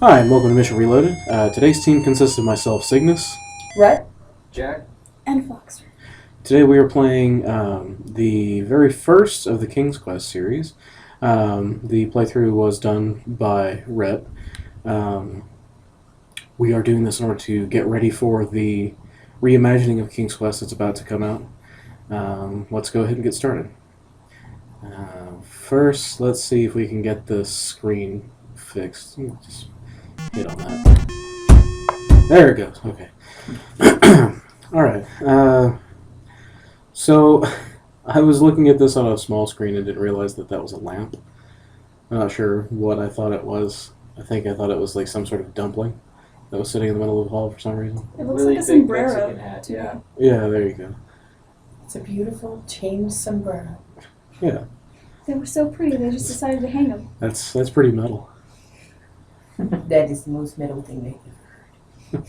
Hi, and welcome to Mission Reloaded. Today's team consists of myself, Cygnus. Rhett? Jack? And Fox. Today we are playing the very first of the King's Quest series. The playthrough was done by Rhett. We are doing this in order to get ready for the reimagining of King's Quest that's about to come out. Let's go ahead and get started. First, let's see if we can get the screen fixed. Just hit on that. There it goes. Okay. Alright. So, I was looking at this on a small screen and didn't realize that that was a lamp. I'm not sure what I thought it was. I thought it was like some sort of dumpling that was sitting in the middle of the hall for some reason. It looks Really like a big sombrero. Mexican hat, yeah. Yeah, there you go. It's a beautiful chain sombrero. Yeah, They were so pretty, they just decided to hang them. that's pretty metal. That is the most metal thing they've ever heard.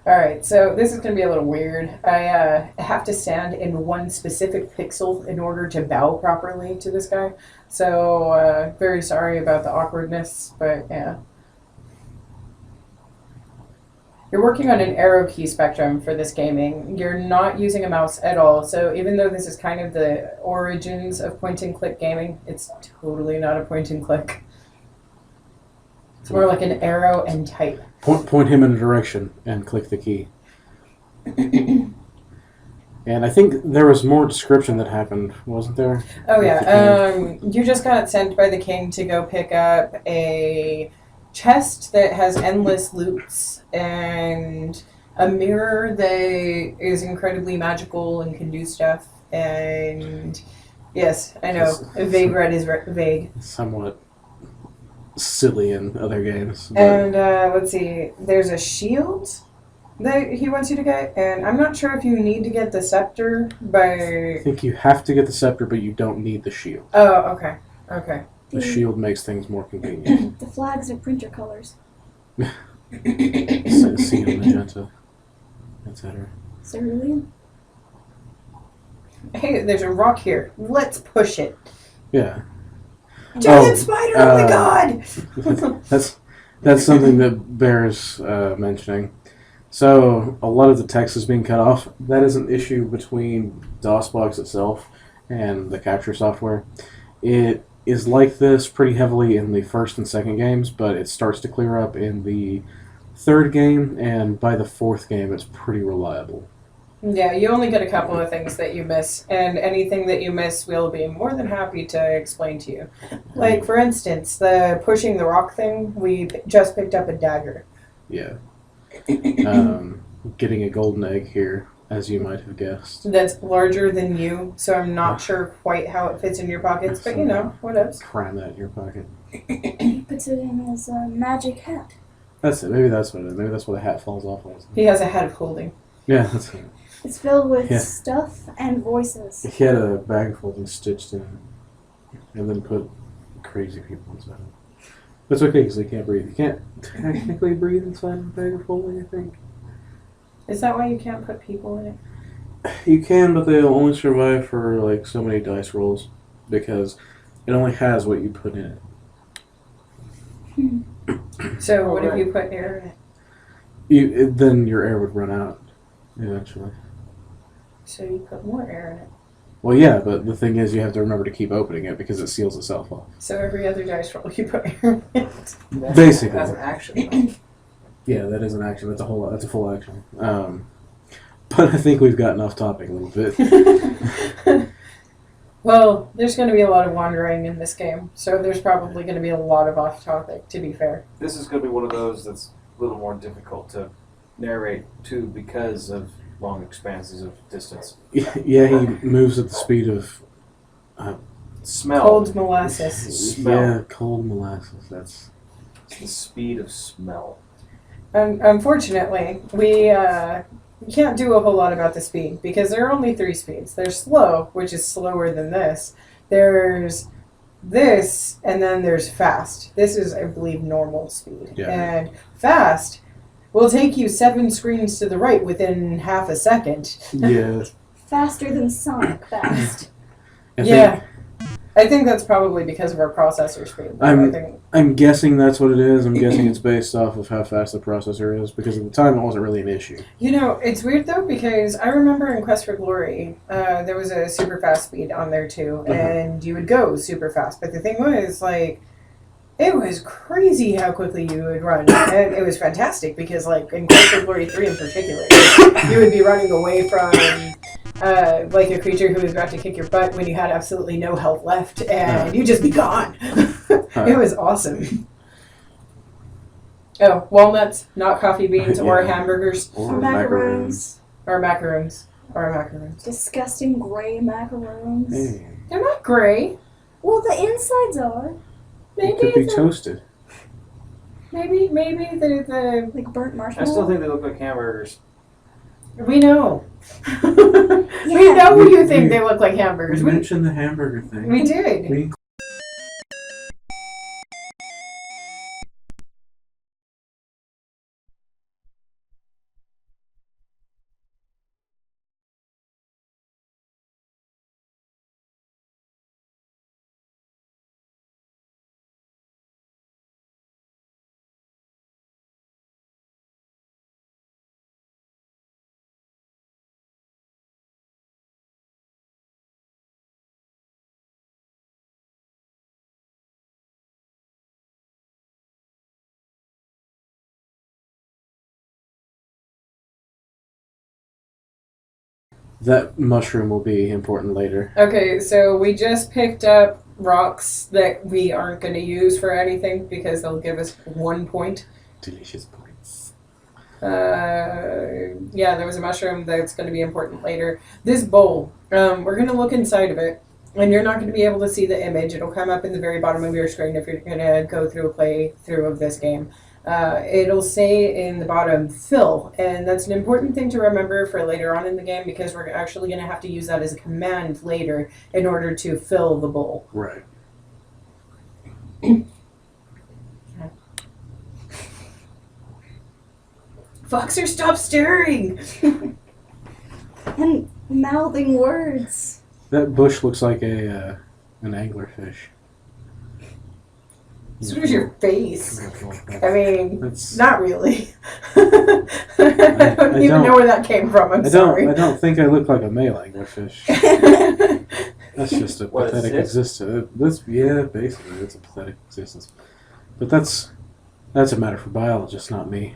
Alright, so this is going to be a little weird. I have to stand in one specific pixel in order to bow properly to this guy. So, very sorry about the awkwardness, but yeah. You're working on an arrow key spectrum for this gaming. You're not using a mouse at all. So even though this is kind of the origins of point-and-click gaming, it's totally not a point-and-click. It's more like an arrow and type. Point him in a direction and click the key. And I think there was more description that happened, wasn't there? Oh yeah, you just got sent by the king to go pick up a chest that has endless loops and a mirror that is incredibly magical and can do stuff. And yes, I know, vague red is vague. Somewhat silly in other games. But And let's see, there's a shield that he wants you to get, and I'm not sure if you need to get the scepter, but I think you have to get the scepter, but you don't need the shield. oh, okay, okay. The shield makes things more convenient. The flags are printer colors. Cyan, magenta, etc. Cerulean. Hey, there's a rock here. Let's push it. Yeah. Giant spider! Oh my god! That's something that bears mentioning. So a lot of the text is being cut off. That is an issue between DOSBox itself and the capture software. It is like this pretty heavily in the first and second games, but it starts to clear up in the third game, and by the fourth game it's pretty reliable. Yeah, you only get a couple of things that you miss, and anything that you miss we'll be more than happy to explain to you. Like, for instance, the pushing the rock thing, we just picked up a dagger. Yeah. Getting a golden egg here, as you might have guessed. That's larger than you, so I'm not sure quite how it fits in your pockets, but you know, what else? Cram that in your pocket. He puts it in his magic hat. That's it. Maybe that's what it is. Maybe that's where the hat falls off of. He has a head of holding. Yeah, that's it. It's filled with Yeah. stuff and voices. He had a bag of holding stitched in it, and then put crazy people inside it. But it's okay because they can't breathe. You can't technically breathe inside a bag of holding, I think. Is that why you can't put people in it? You can, but they'll only survive for like so many dice rolls because it only has what you put in it. So what if you put air in it? Then your air would run out eventually. So you put more air in it. Well, yeah, but the thing is you have to remember to keep opening it because it seals itself off. So every other dice roll you put air in it. Basically. That's an action. Yeah, that is an action. That's a full action. But I think we've gotten off topic a little bit. Well, there's going to be a lot of wandering in this game, so there's probably going to be a lot of off topic, to be fair. This is going to be one of those that's a little more difficult to narrate too because of long expanses of distance. Yeah, he moves at the speed of Smell. Cold molasses. Smell. Yeah, cold molasses. That's It's the speed of smell. Unfortunately, we can't do a whole lot about the speed because there are only 3 speeds. There's slow, which is slower than this. There's this, and then there's fast. This is, I believe, normal speed. Yeah. And fast will take you 7 screens to the right within half a second. yeah. Faster than Sonic fast. I Yeah. think I think that's probably because of our processor speed. I'm- I think. I'm guessing that's what it is. I'm guessing it's based off of how fast the processor is, because at the time it wasn't really an issue. You know, it's weird though because I remember in Quest for Glory, there was a super fast speed on there too, and you would go super fast. But the thing was, like, it was crazy how quickly you would run, and it was fantastic because, like, in Quest for Glory 3 in particular, you would be running away from like a creature who was about to kick your butt when you had absolutely no health left, and you'd just be gone. It was awesome. Oh, walnuts, not coffee beans or Yeah. hamburgers Or Macaroons. or macaroons or macaroons. Disgusting gray macaroons. Hey, They're not gray. Well, the insides are. it Maybe could be toasted. maybe they're the Like burnt I marshmallow. still think they look like hamburgers. we know. We Yeah. know We- you think we- they look like We hamburgers. mentioned the hamburger thing. We did. We that mushroom will be important later. Okay, so we just picked up rocks that we aren't going to use for anything because they'll give us 1 point. Delicious points. Yeah, there was a mushroom that's going to be important later. This bowl, we're going to look inside of it, and you're not going to be able to see the image. It'll come up in the very bottom of your screen if you're going to go through a playthrough of this game. It'll say in the bottom, fill, and that's an important thing to remember for later on in the game because we're actually going to have to use that as a command later in order to fill the bowl. Right. Foxer, stop staring! And mouthing words. That bush looks like an anglerfish. So does your face. I mean, That's, not really. I don't even know where that came from. I'm sorry. I don't think I look like a male anglerfish. That's just a What, pathetic it's existence. Basically, it's a pathetic existence. But that's a matter for biologists, not me.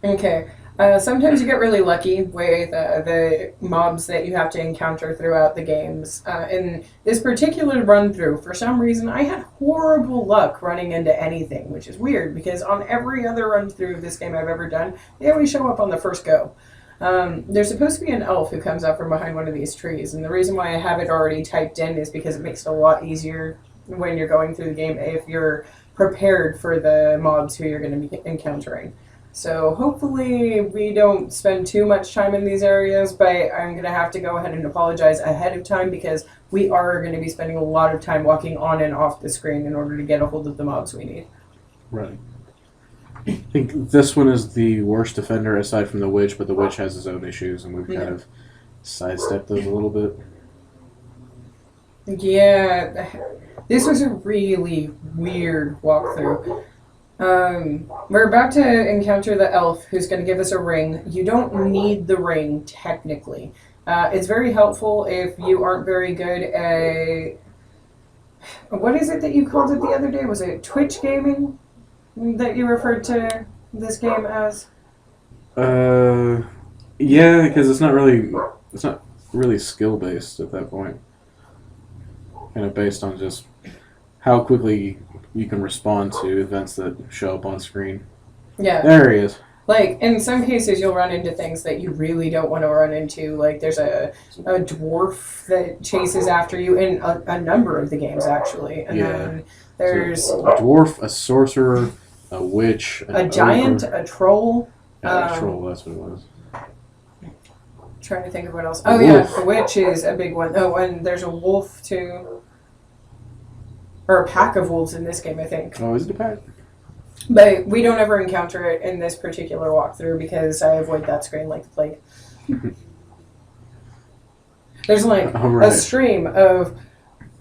Okay. Sometimes you get really lucky with the mobs that you have to encounter throughout the games. In this particular run through, for some reason, I had horrible luck running into anything, which is weird because on every other run through of this game I've ever done, they always show up on the first go. There's supposed to be an elf who comes out from behind one of these trees, and the reason why I have it already typed in is because it makes it a lot easier when you're going through the game if you're prepared for the mobs who you're going to be encountering. So hopefully we don't spend too much time in these areas, but I'm going to have to go ahead and apologize ahead of time because we are going to be spending a lot of time walking on and off the screen in order to get a hold of the mobs we need. Right. I think this one is the worst offender aside from the witch, but the witch has its own issues, and we've kind of sidestepped those a little bit. Yeah, this was a really weird walkthrough. We're about to encounter the elf who's going to give us a ring. You don't need the ring, technically. It's very helpful if you aren't very good at... What is it that you called it the other day? Was it Twitch gaming that you referred to this game as? Yeah, because it's not really skill based at that point. Kind of based on just how quickly you can respond to events that show up on screen. Yeah. There he is. Like, in some cases, you'll run into things that you really don't want to run into. Like, there's a dwarf that chases after you in a number of the games, actually. And then there's So, a dwarf, a sorcerer, a witch, a giant, ogre. a troll. Yeah, a troll, that's what it was. Trying to think of what else. A Oh, yeah, wolf. the witch is a big one. Oh, and there's a wolf, too. Or a pack of wolves in this game, I think. Oh, is it a pack? But we don't ever encounter it in this particular walkthrough because I avoid that screen like the plague. There's like All right. a stream of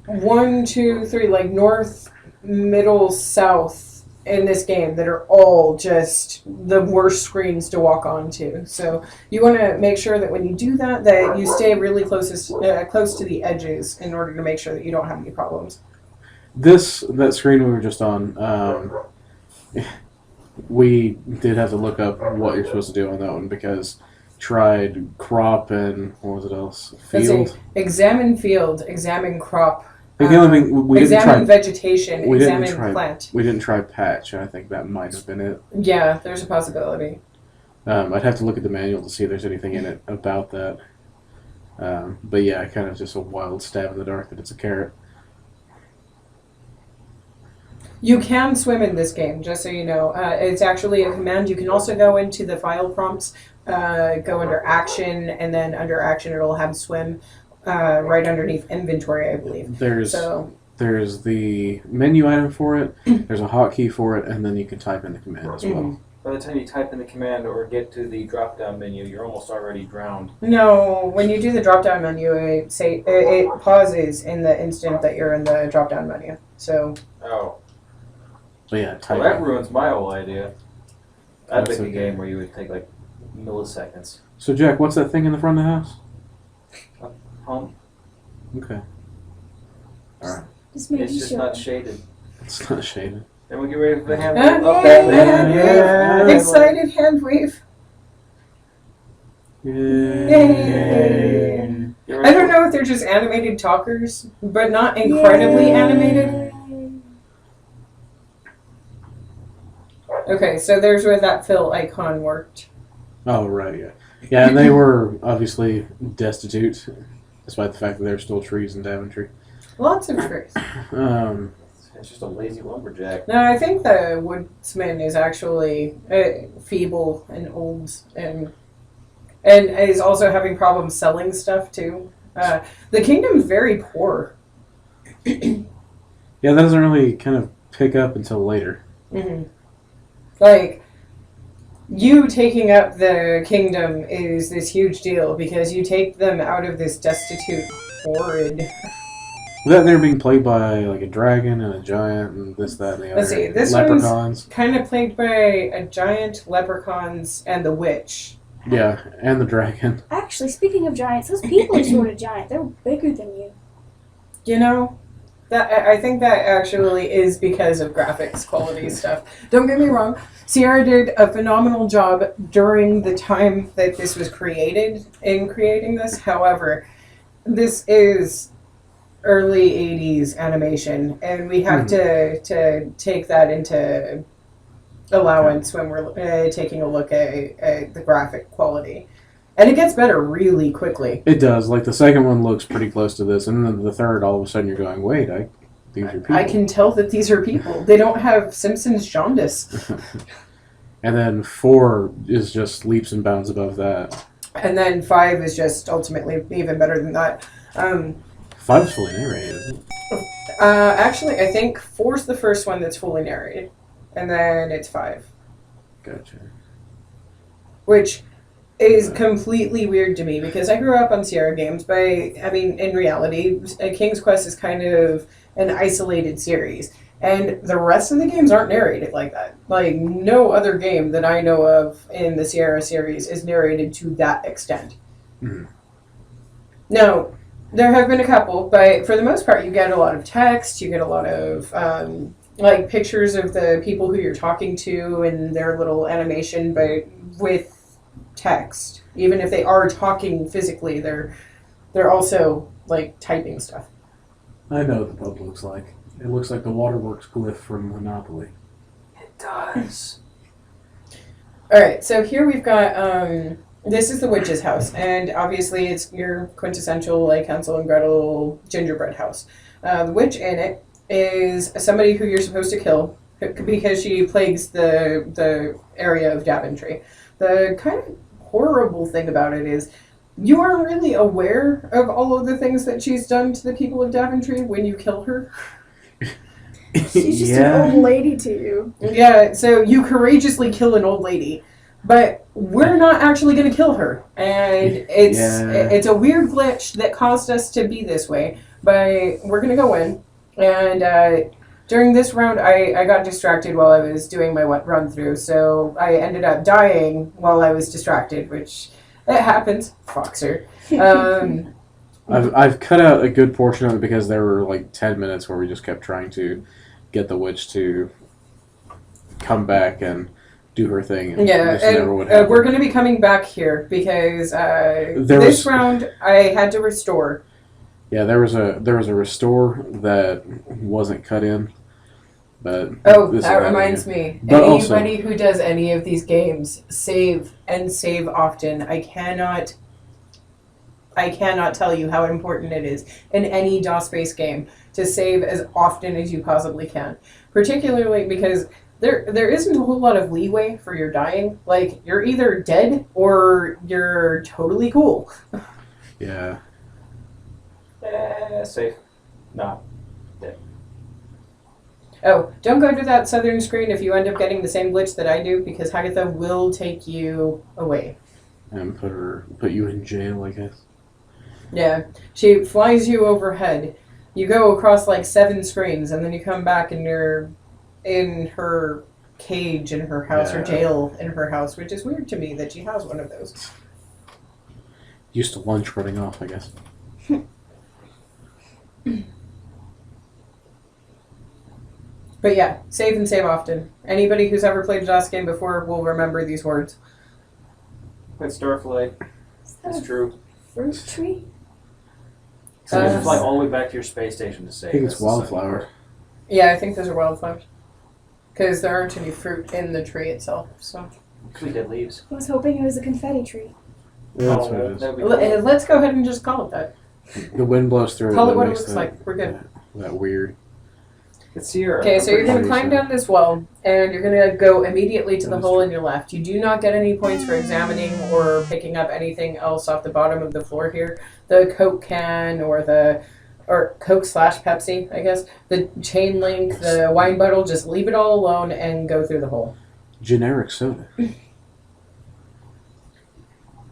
1, 2, 3, like north, middle, south in this game that are all just the worst screens to walk onto. So you want to make sure that when you do that, that you stay really close to the edges in order to make sure that you don't have any problems. That screen we were just on, we did have to look up what you're supposed to do on that one because tried crop and what was it else? Field. Examine field, examine crop. The only thing we didn't examine try vegetation, we examine didn't try, plant. We didn't try patch. I think that might have been it. Yeah, there's a possibility. I'd have to look at the manual to see if there's anything in it about that. But yeah, kind of just a wild stab in the dark that it's a carrot. You can swim in this game, just so you know. It's actually a command. You can also go into the file prompts, go under action, and then under action it'll have swim right underneath inventory, I believe. There's the menu item for it, there's a hotkey for it, and then you can type in the command as well. By the time you type in the command or get to the drop-down menu, you're almost already drowned. No, when you do the drop-down menu, it pauses in the instant that you're in the drop-down menu. So. Oh. So yeah, type Well, that in. ruins my whole idea. I'd That's make a okay. game where you would take like milliseconds. So Jack, what's that thing in the front of the house? Home. Okay. Alright. Just making It's just sure. not shaded. It's not shaded. Then we get ready for the hand. Yeah. Excited hand wave. Yay. I don't know if they're just animated talkers, but not incredibly animated. Okay, so there's where that fill icon worked. Oh, right, yeah. Yeah, and they were obviously destitute, despite the fact that there were still trees in Daventry. Lots of trees. It's just a lazy lumberjack. No, I think the woodsman is actually feeble and old, and is also having problems selling stuff too. The kingdom's very poor. Yeah, that doesn't really kind of pick up until later. Mm-hmm. Like, you taking up the kingdom is this huge deal because you take them out of this destitute, horrid. That they're being played by like a dragon and a giant and this, that, and the other. Let's see, this leprechauns. Kind of played by a giant, leprechauns, and the witch. Yeah, and the dragon. Actually, speaking of giants, those people are sort of giant. They're bigger than you. You know, that I think that actually is because of graphics quality stuff. Don't get me wrong, Sierra did a phenomenal job during the time that this was created in creating this. However, this is early 80s animation, and we have to take that into allowance when we're taking a look at the graphic quality. And it gets better really quickly. It does. Like the second one looks pretty close to this, and then the third, all of a sudden, you're going, "Wait, these are people." I can tell that these are people. They don't have Simpsons jaundice. And then 4 is just leaps and bounds above that. And then 5 is just ultimately even better than that. 5 is fully narrated, isn't it? Actually, I think 4's the first one that's fully narrated, and then it's 5, Gotcha. which is completely weird to me because I grew up on Sierra games, but I mean, in reality, King's Quest is kind of an isolated series, and the rest of the games aren't narrated like that. Like, no other game that I know of in the Sierra series is narrated to that extent. Mhm. Now, there have been a couple, but for the most part, you get a lot of text, you get a lot of like pictures of the people who you're talking to and their little animation, but with text. Even if they are talking physically, they're also like typing stuff. I know what the pub looks like. It looks like the Waterworks glyph from Monopoly. It does. All right, so here we've got this is the witch's house, and obviously it's your quintessential like Hansel and Gretel gingerbread house. The witch in it is somebody who you're supposed to kill because she plagues the area of Daventry. The kind of horrible thing about it is you aren't really aware of all of the things that she's done to the people of Daventry when you kill her. She's just an old lady to you. Yeah, so you courageously kill an old lady, but we're not actually going to kill her. And it's a weird glitch that caused us to be this way. but we're gonna go in, and during this round, I got distracted while I was doing my run through, so I ended up dying while I was distracted, which it happens, Foxer. I've cut out a good portion of it because there were like 10 minutes where we just kept trying to get the witch to come back and do her thing. And Yeah, never would happen. we're going to be coming back here because this round I had to restore. Yeah, there was a restore that wasn't cut in, but That reminds me. But Anybody who does any of these games, save and save often. I cannot tell you how important it is in any DOS-based game to save as often as you possibly can, particularly because there isn't a whole lot of leeway for your dying. Like, you're either dead or you're totally cool. Yeah. Safe. No. Oh, don't go to that southern screen if you end up getting the same glitch that I do, because Hagatha will take you away. And put you in jail, I guess. Yeah. She flies you overhead. You go across like 7 screens, and then you come back and you're in her cage in her house, or jail in her house, which is weird to me that she has one of those. Used to lunch running off, I guess. But yeah, save and save often. Anybody who's ever played a DOS game before will remember these words. It's Starflight. It's true. Fruit tree? So you have to fly all the way back to your space station to save. I think it's wildflower. Yeah, I think those are wildflowers. Because there aren't any fruit in the tree itself, so... Could be dead leaves. I was hoping it was a confetti tree. Yeah, that's what it is. That'd be cool. Let's go ahead and just call it that. The wind blows through Call it. it what it makes looks that- like. We're good. That weird. It's here. Okay, so you're going to pretty climb sure. down this wall, and you're going to go immediately to the hole in your left. You do not get any points for examining or picking up anything else off the bottom of the floor here. The Coke can or Coke/Pepsi, I guess. The chain link, the wine bottle, just leave it all alone and go through the hole. Generic soda.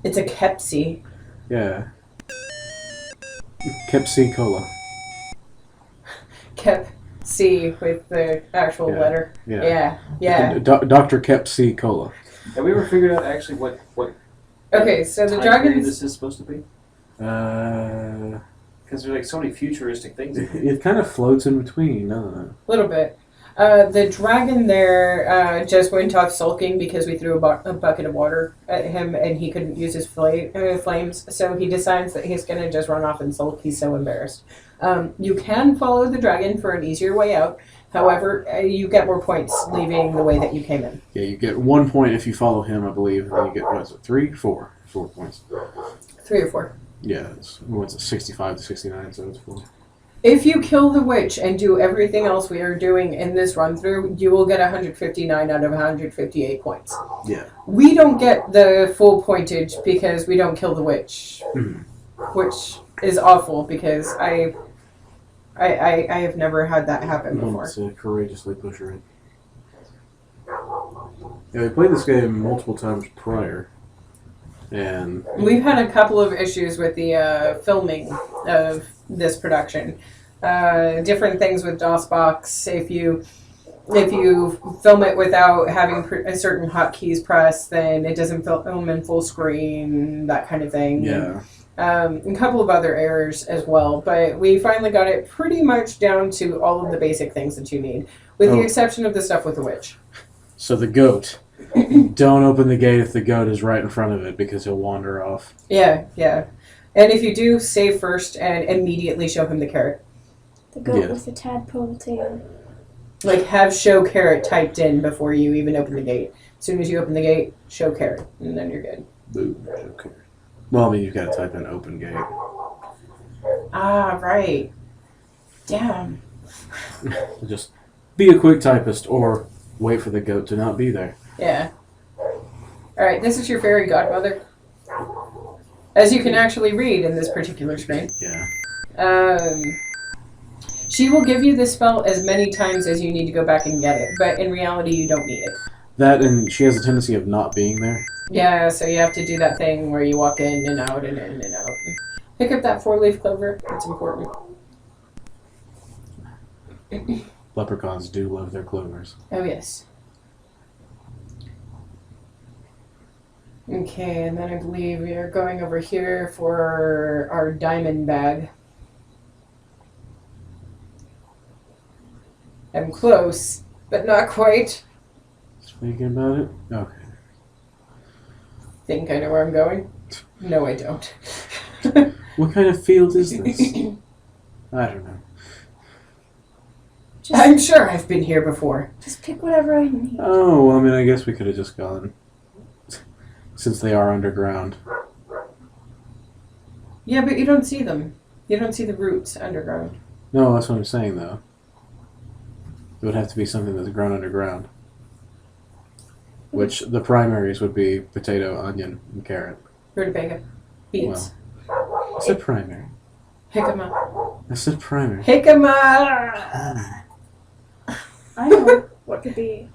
It's a Pepsi. Yeah. Pepsi Cola. Pepsi with the actual letter. Yeah. Yeah. Dr. Pepsi Cola. Have we ever figured out actually what Okay, so the time period dragons... this is supposed to be? Because there's like so many futuristic things. It kind of floats in between, doesn't it? A little bit. The dragon there just went off sulking because we threw a bucket of water at him and he couldn't use his flames. So he decides that he's going to just run off and sulk. He's so embarrassed. You can follow the dragon for an easier way out. However, you get more points leaving the way that you came in. Yeah, you get 1 point if you follow him, I believe. And then you get, what is it, 3? 4? 4 points. 3 or 4. Yeah, what's it, 65 to 69, so it's 4. If you kill the witch and do everything else we are doing in this run through, you will get 159 out of 158 points. Yeah. We don't get the full pointage because we don't kill the witch, which is awful because I have never had that happen before. To courageously push her in. Yeah, we played this game multiple times prior, and We've had a couple of issues with the filming of this production. Different things with DOSBox. If you film it without having a certain hotkeys pressed, then it doesn't film in full screen, that kind of thing. yeah. A couple of other errors as well, but we finally got it pretty much down to all of the basic things that you need, with the exception of the stuff with the witch. So the goat. Don't open the gate if the goat is right in front of it because he'll wander off. Yeah. And if you do, save first and immediately show him the carrot. The goat Yeah. with the tadpole tail. Like, have show carrot typed in before you even open the gate. As soon as you open the gate, show carrot, and then you're good. Boom. Okay. Well, I mean, you've got to type in open gate. Ah, right. Damn. Just be a quick typist or wait for the goat to not be there. Yeah. Alright, this is your fairy godmother. As you can actually read in this particular screen. Yeah. She will give you this spell as many times as you need to go back and get it, but in reality you don't need it. That, and she has a tendency of not being there. Yeah, so you have to do that thing where you walk in and out and in and out. Pick up that 4-leaf clover. It's important. Leprechauns do love their clovers. Oh, yes. Okay, and then I believe we are going over here for our diamond bag. I'm close, but not quite. Thinking about it? Okay. Think I know where I'm going? No, I don't. What kind of field is this? I don't know. I'm sure I've been here before. Just pick whatever I need. Oh, well, I mean, I guess we could have just gone. Since they are underground. Yeah, but you don't see them. You don't see the roots underground. No, that's what I'm saying, though. It would have to be something that's grown underground. Which the primaries would be potato, onion, and carrot. Rutabaga. Beets. I said primary. Jicama. I said primary. Jicama! I know what could be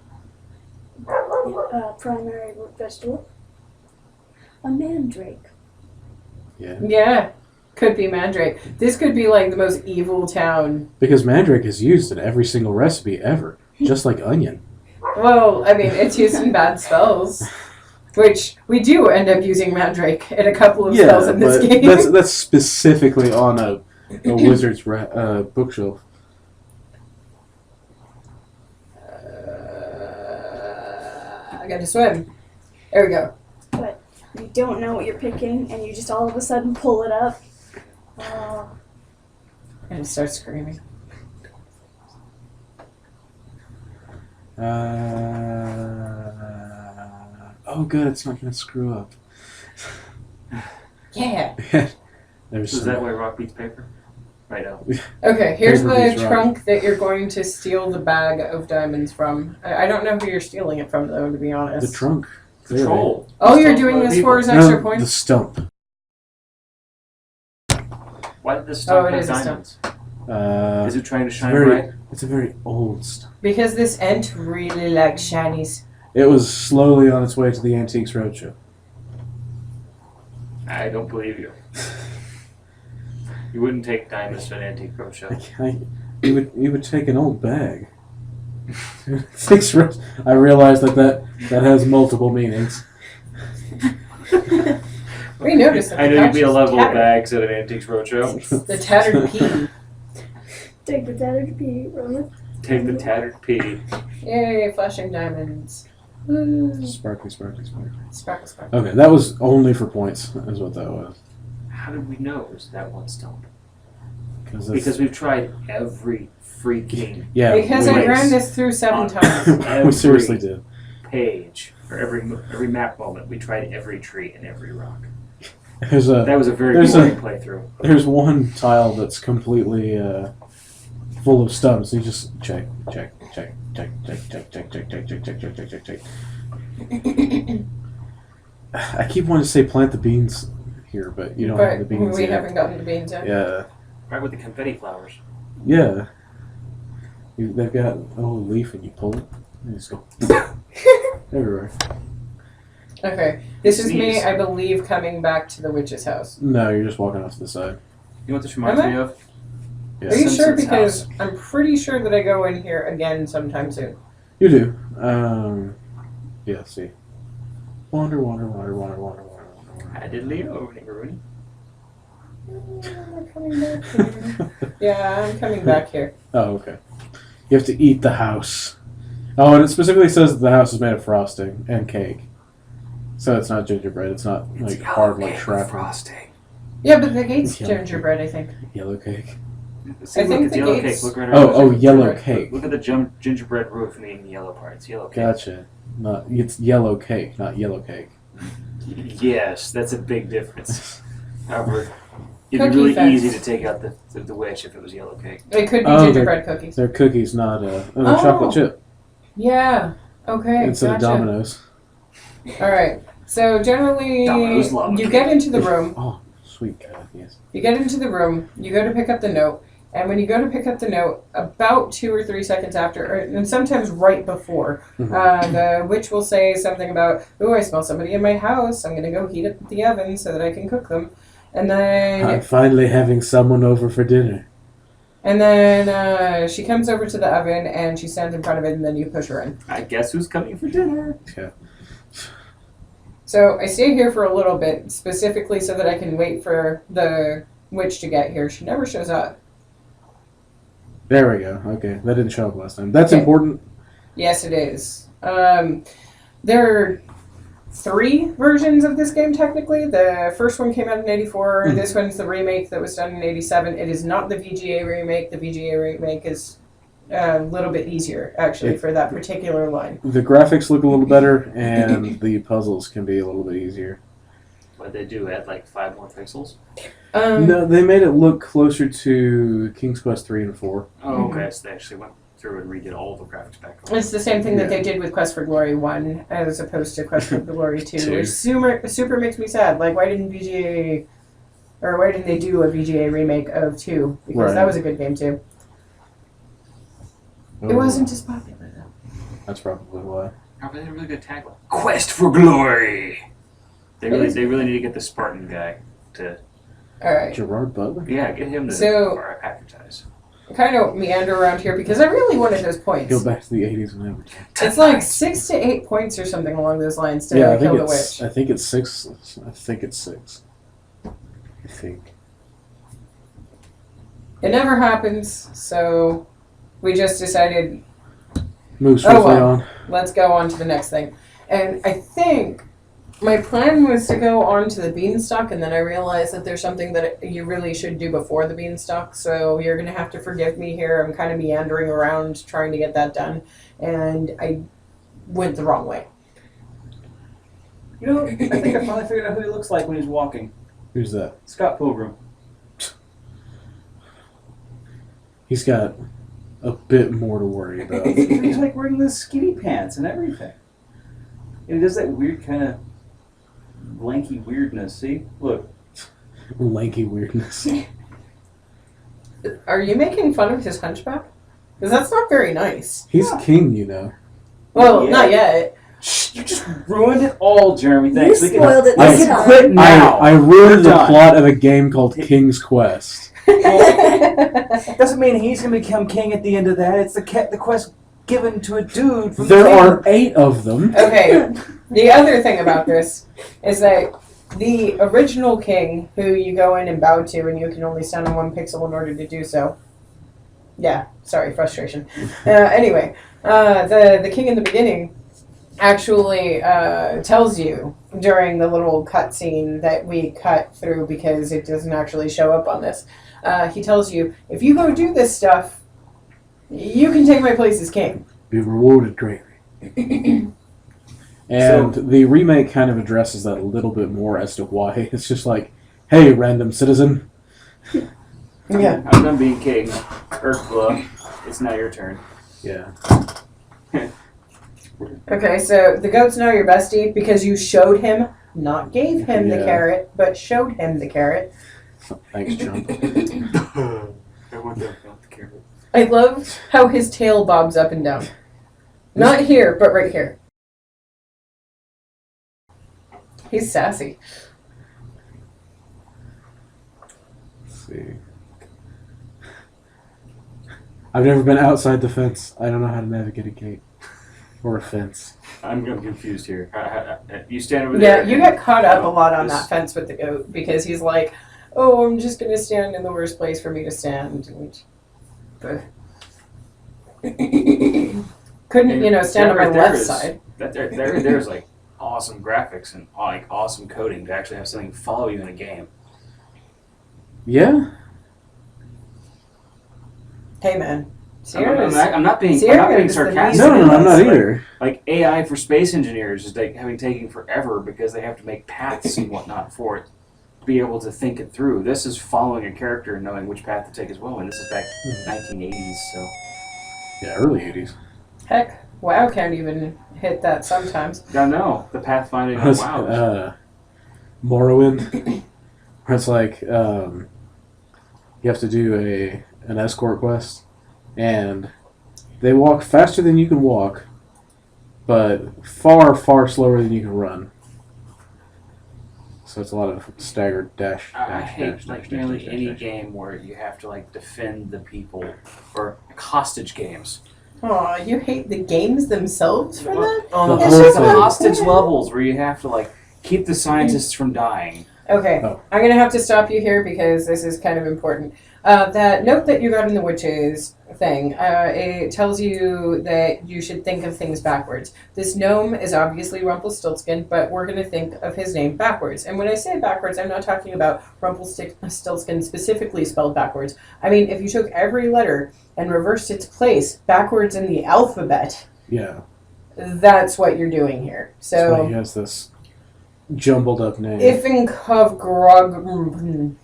primary root vegetable. A mandrake. Yeah. Yeah. Could be mandrake. This could be like the most evil town. Because mandrake is used in every single recipe ever. Just like onion. Well, I mean, it's used in bad spells. Which, we do end up using mandrake in a couple of spells in this game. That's specifically on a wizard's bookshelf. I gotta swim. There we go. But you don't know what you're picking, and you just all of a sudden pull it up. And start screaming. Oh, good. It's not going to screw up. Yeah. There's Is that why rock beats paper? Right now. Okay, here's Paper the beats rock. trunk that you're going to steal the bag of diamonds from. I don't know who you're stealing it from, though, to be honest. the trunk. The troll. Oh, you're Stump doing other this people. for his extra The points? stump. Why did this stump Oh, it have is a stump. diamonds? Is it trying to shine very- bright? It's a very old stump. Because this ent really likes shinies. It was slowly on its way to the Antiques Roadshow. I don't believe you. You wouldn't take diamonds to an antique roadshow. You would take an old bag. I realize that has multiple meanings. We noticed that I the know you'd pouch be a is level of tattered. bags at an antiques roadshow. The tattered pea. Take the tattered pea, Roman. Take the tattered pea. Yay, flashing diamonds. Woo. Sparkly, sparkly, sparkly. Sparkle, sparkle. Okay, that was only for points, is what that was. How did we know it was that one stump? That's- Because we've tried every freaking yeah, Because we, I ran this through 7 times. we seriously did. page or every map moment. We tried every tree and every rock. That There's was a very there's boring playthrough. There's one tile that's completely full of stumps. You just check. I keep wanting to say plant the beans here, but you don't have the But beans we yet. haven't gotten the beans yet. Yeah, Right with the confetti flowers. yeah. They've got a little leaf and you pull it, and you just go everywhere. Okay, this is me, Sneeze. I believe, coming back to the witch's house. No, you're just walking off to the side. You know what this reminds Am I? me of? Yeah. Are you sure? Simpsons Because house. I'm pretty sure that I go in here again sometime soon. You do. Yeah. See. Wander. I did Leo Rooney. I'm coming back here. Yeah, I'm coming back here. Oh, okay. You have to eat the house. Oh, and it specifically says that the house is made of frosting and cake. So it's not gingerbread. It's not like hard like shrapnel. Yeah, but the gate's Yellow. gingerbread, I think. Yellow cake. See, I look, think it's the yellow gates- cake. Look right Oh, around. yellow gingerbread. cake. Look at the gingerbread roof and the yellow part. It's yellow cake. Gotcha. It's yellow cake, not yellow cake. Yes, that's a big difference. However, it'd Cookie be really fence. easy to take out the witch if it was yellow cake. It could be Oh, gingerbread cookies. They're cookies, not they're Oh. chocolate chip Yeah. Okay. instead of gotcha. Domino's. All right. So generally, Domino's lava you cake. get into the room. Oh, sweet God, yes. You get into the room. You go to pick up the note, and when you go to pick up the note, about 2 or 3 seconds after, and sometimes right before, the witch will say something about, "Oh, I smell somebody in my house. I'm gonna go heat up the oven so that I can cook them." And I'm then And then she comes over to the oven and she stands in front of it, and then you push her in. I guess who's coming for dinner? Yeah. So I stay here for a little bit, specifically so that I can wait for the witch to get here. She never shows up. There we go. Okay, that didn't show up last time. That's Okay. important. Yes, it is. There are 3 versions of this game, technically. The first one came out in 84. Mhm. This one's the remake that was done in 87. It is not the VGA remake. The VGA remake is a little bit easier, actually, for that particular line. The graphics look a little better, and the puzzles can be a little bit easier. What they do, add like 5 more pixels? No, they made it look closer to King's Quest 3 and 4. Oh, okay, so they actually went through and redid all the graphics back on. It's the same thing that Yeah. they did with Quest for Glory 1 as opposed to Quest for Glory 2, Two. which super makes me sad. Like, why didn't they do a VGA remake of 2? Because Right. that was a good game, too. It wasn't as popular, though. That's probably why. Probably a really good tagline. Quest for glory! They really need to get the Spartan guy to... Alright. Gerard Butler? Yeah, get him to So- advertise. Kind of meander around here because I really wanted those points. Go back to the 80s and everything. It's like 6 to 8 points or something along those lines to Yeah, kill the witch. I think it's 6. I think it's 6. I think. It never happens, so we just decided, Move swiftly well. on. let's go on to the next thing. And I think my plan was to go on to the beanstalk, and then I realized that there's something that you really should do before the beanstalk, so you're going to have to forgive me here. I'm kind of meandering around trying to get that done, and I went the wrong way. You know, I think I finally figured out who he looks like when he's walking. Who's that? Scott Pilgrim. He's got a bit more to worry about. He's like wearing the skinny pants and everything. And he does that weird kind of lanky weirdness. See? Look. Lanky weirdness. Are you making fun of his hunchback? Because that's not very nice. He's king, you know. Well, Yeah. not yet. Shh, you just ruined it all, Jeremy. You Thanks. We can- spoiled it we this can time. quit now. I ruined the We're done. plot of a game called King's Quest. Doesn't mean he's going to become king at the end of that. It's the quest given to a dude from There the are 8 of them. Okay, the other thing about this is that the original king, who you go in and bow to, and you can only stand on 1 pixel in order to do so. Yeah, sorry, frustration. Anyway, the king in the beginning actually tells you during the little cutscene that we cut through because it doesn't actually show up on this. He tells you, if you go do this stuff, you can take my place as king. Be rewarded greatly. And the remake kind of addresses that a little bit more as to why. It's just like, hey, random citizen. Yeah. I'm done being king. Earthblow. It's now your turn. Yeah. Okay, so the goat's now your bestie because you showed him, not gave him the Yeah. carrot, but showed him the carrot. Thanks, chump. I want the carrot. I love how his tail bobs up and down. Not here, but right here. He's sassy. Let's see. I've never been outside the fence. I don't know how to navigate a gate. Or a fence. I'm confused here. You stand over Yeah, there. you get caught up a lot on This- that fence with the goat because he's like, oh, I'm just going to stand in the worst place for me to stand. And, couldn't, stand on my Right there left is- side. There's like awesome graphics and like awesome coding to actually have something follow you in a game. Yeah? Hey, man. I'm not being Sierra is the sarcastic. No, I'm not It's like- either. Like AI for space engineers is like taking forever because they have to make paths and whatnot for it to be able to think it through. This is following a character and knowing which path to take as well. And this is back 1980s, so Yeah, early 80s. Heck, WoW can't even hit that sometimes. I know the pathfinding on Was, WoW. Morrowind. Where it's like, you have to do an escort quest, and they walk faster than you can walk, but far, far slower than you can run. So it's a lot of staggered dash. I dash, hate dash, like dash, nearly dash, dash, any dash. game where you have to like defend the people, or like hostage games. Aw, you hate the games themselves for that? Oh, The it's whole just the thing. hostage levels where you have to like keep the scientists from dying. Okay, Oh. I'm gonna have to stop you here because this is kind of important. That note that you got in the witches thing, it tells you that you should think of things backwards. This gnome is obviously Rumpelstiltskin, but we're gonna think of his name backwards. And when I say backwards, I'm not talking about Rumpelstiltskin specifically spelled backwards. I mean, if you took every letter and reversed its place backwards in the alphabet, Yeah. that's what you're doing here. That's why So, he has this jumbled up name. Ifinkov Grog.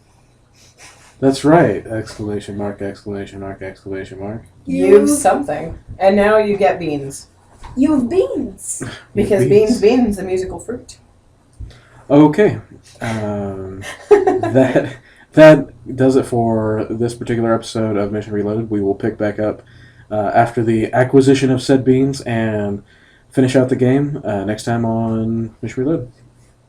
That's right! Exclamation mark! Exclamation mark! Exclamation mark! You've something. And now you get beans. You have beans. Because beans, the musical fruit. Okay. That does it for this particular episode of Mission Reloaded. We will pick back up after the acquisition of said beans and finish out the game next time on Mission Reloaded.